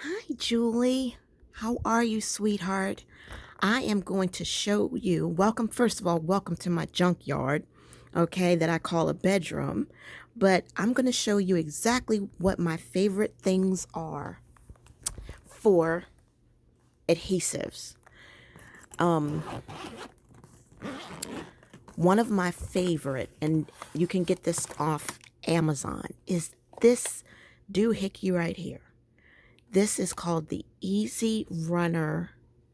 Hi, Julie. How are you, sweetheart? I am going to show you. Welcome, first of all, welcome to my junkyard, okay, that I call a bedroom. But I'm going to show you exactly what my favorite things are for adhesives. Um, One of my favorite, and you can get this off Amazon, is this doohickey right here. This is called the Easy Runner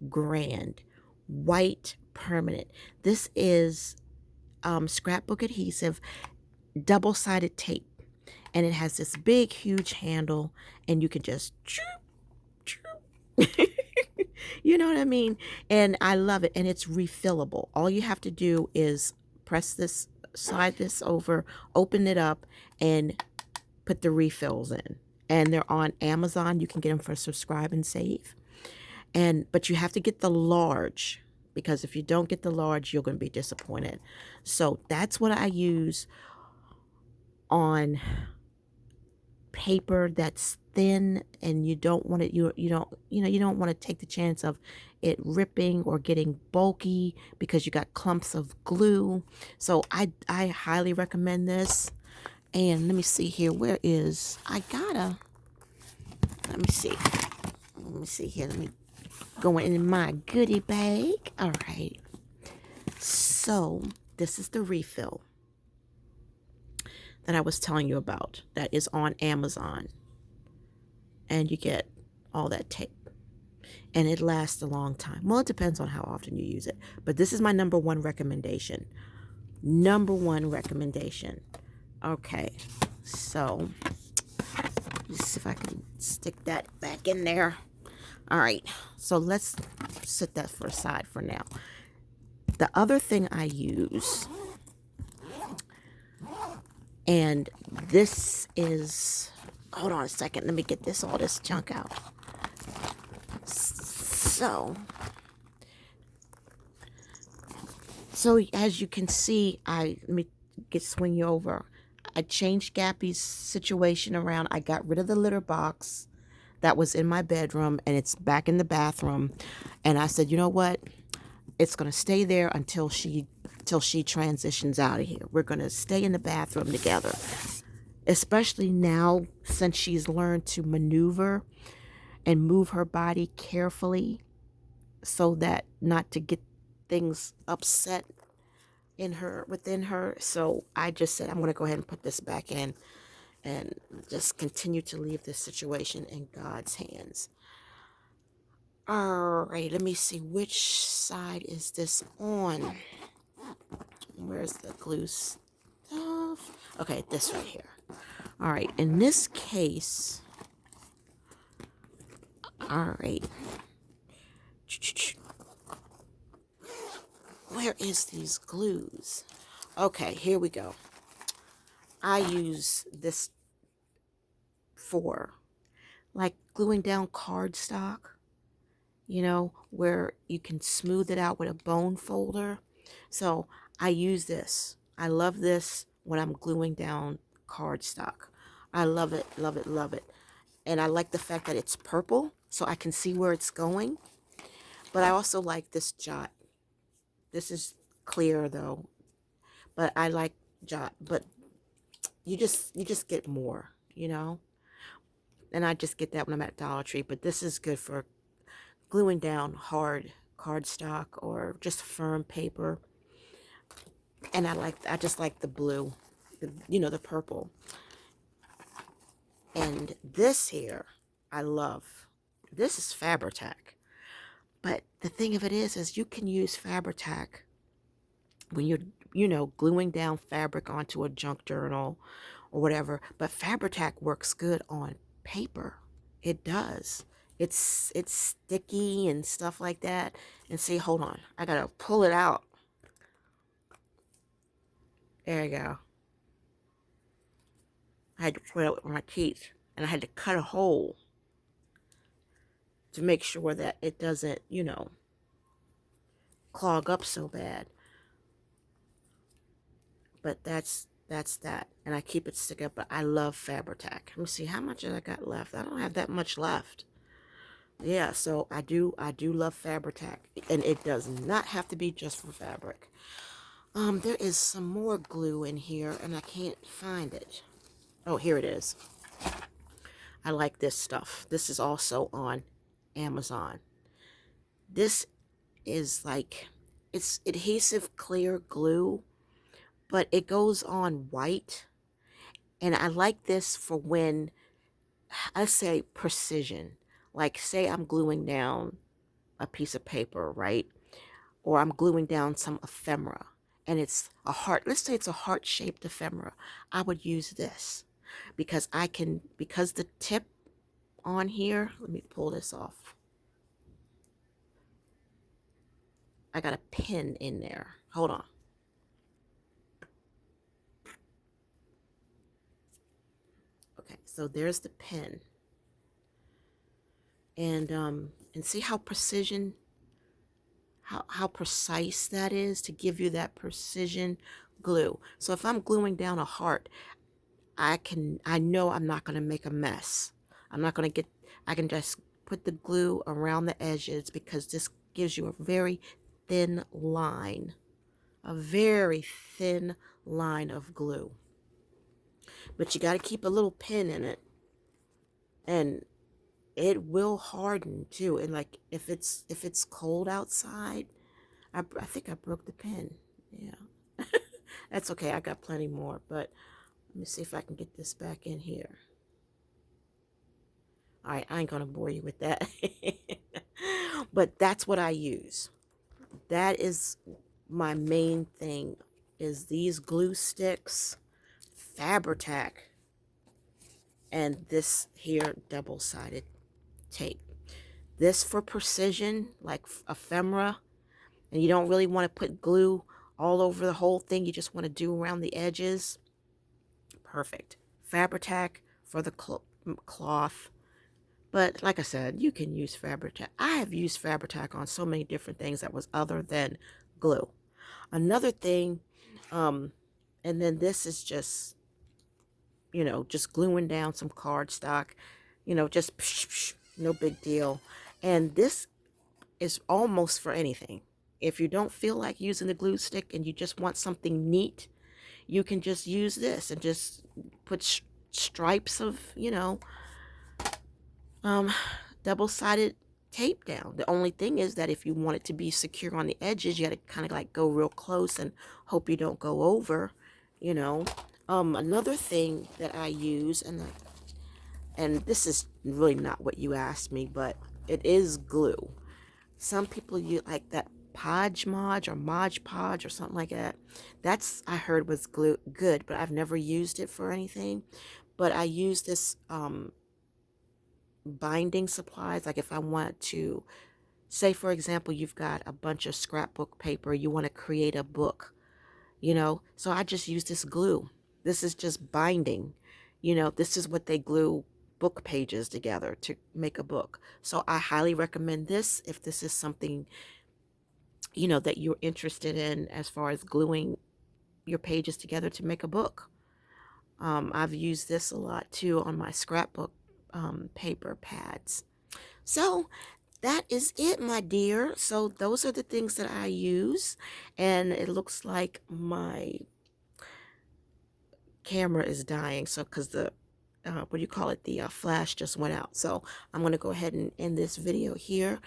Grand White Permanent. This is scrapbook adhesive, double-sided tape, and it has this big, huge handle, and you can just you know what I mean? And I love it, and it's refillable. All you have to do is press this, slide this over, open it up, and put the refills in. And they're on Amazon. You can get them for subscribe and save. But you have to get the large, because if you don't get the large, you're going to be disappointed. So that's what I use on paper that's thin, and you don't want it, you don't want to take the chance of it ripping or getting bulky because you got clumps of glue. So I highly recommend this. And let me see here, where is I gotta let me see here, let me go in my goodie bag. All right, so this is the refill that I was telling you about that is on Amazon, and you get all that tape, and it lasts a long time. Well, it depends on how often you use it, but this is my number one recommendation. Okay, so let's see if I can stick that back in there. All right, so let's set that for aside for now. The other thing I use, and this is, hold on a second, let me get all this junk out. So as you can see, let me swing you over. I changed Gappy's situation around. I got rid of the litter box that was in my bedroom, and it's back in the bathroom. And I said, you know what? It's gonna stay there until she transitions out of here. We're gonna stay in the bathroom together. Especially now, since she's learned to maneuver and move her body carefully so that not to get things upset within her. So I just said, I'm going to go ahead and put this back in and just continue to leave this situation in God's hands. All right, let me see, which side is this on? Where's the glue stuff? Okay, this right here. All right, in this case, all right, where is these glues? Okay, here we go. I use this for like gluing down cardstock, where you can smooth it out with a bone folder. So I use this. I love this when I'm gluing down cardstock. I love it, love it, love it. And I like the fact that it's purple so I can see where it's going. But I also like this jot. This is clear though, but I like jot. But you just get more, and I just get that when I'm at Dollar Tree. But this is good for gluing down hard cardstock or just firm paper. And I just like the blue, the purple. And this here, I love. This is Fabri-Tac. But the thing of it is you can use Fabri-Tac when you're, gluing down fabric onto a junk journal or whatever. But Fabri-Tac works good on paper. It does. It's sticky and stuff like that. And see, hold on, I gotta pull it out. There you go. I had to put it with my teeth, and I had to cut a hole to make sure that it doesn't, clog up so bad. But that's that. And I keep it stick up, but I love Fabri-Tac. Let me see how much I got left. I don't have that much left. Yeah, so I do love Fabri-Tac, and it does not have to be just for fabric. There is some more glue in here, and I can't find it. Oh, here it is. I like this stuff. This is also on Amazon. This is like, it's adhesive clear glue, but it goes on white. And I like this for when I say precision. Like, say I'm gluing down a piece of paper, right? Or I'm gluing down some ephemera, and it's a heart. Let's say it's a heart-shaped ephemera. I would use this because because the tip on here, let me pull this off. I got a pin in there. Hold on. Okay, so there's the pin. And see how precision, how precise that is to give you that precision glue. So if I'm gluing down a heart, I know I'm not going to make a mess. I'm not going to get, I can just put the glue around the edges because this gives you a very thin line, a very thin line of glue. But you got to keep a little pin in it, and it will harden too. And like if it's cold outside, I think I broke the pin. Yeah. That's okay. I got plenty more, but let me see if I can get this back in here. All right, I ain't gonna bore you with that. But that's what I use. That is my main thing, is these glue sticks, Fabri-Tac, and this here double-sided tape. This for precision, like ephemera, and you don't really want to put glue all over the whole thing. You just want to do around the edges. Perfect. Fabri-Tac for the cloth. But like I said, you can use Fabri-Tac. I have used Fabri-Tac on so many different things that was other than glue. Another thing, and then this is just, just gluing down some cardstock, just psh, psh, no big deal. And this is almost for anything. If you don't feel like using the glue stick and you just want something neat, you can just use this and just put stripes of, um, double-sided tape down. The only thing is that if you want it to be secure on the edges, you got to kind of like go real close and hope you don't go over, you know. Another thing that I use, and this is really not what you asked me, but it is glue. Some people use like that Podge Modge or Modge Podge or something like that. That's, I heard, was glue good, but I've never used it for anything. But I use this binding supplies. Like if I want to, say for example, you've got a bunch of scrapbook paper, you want to create a book, so I just use this glue. This is just binding. This is what they glue book pages together to make a book. So I highly recommend this if this is something, that you're interested in as far as gluing your pages together to make a book. I've used this a lot too on my scrapbook paper pads. So that is it, my dear. So those are the things that I use. And it looks like my camera is dying. So because the, what do you call it? The flash just went out. So I'm going to go ahead and end this video here.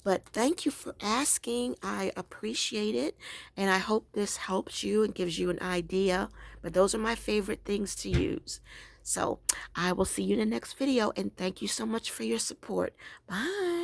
But thank you for asking. I appreciate it. And I hope this helps you and gives you an idea. But those are my favorite things to use. So I will see you in the next video. And thank you so much for your support. Bye.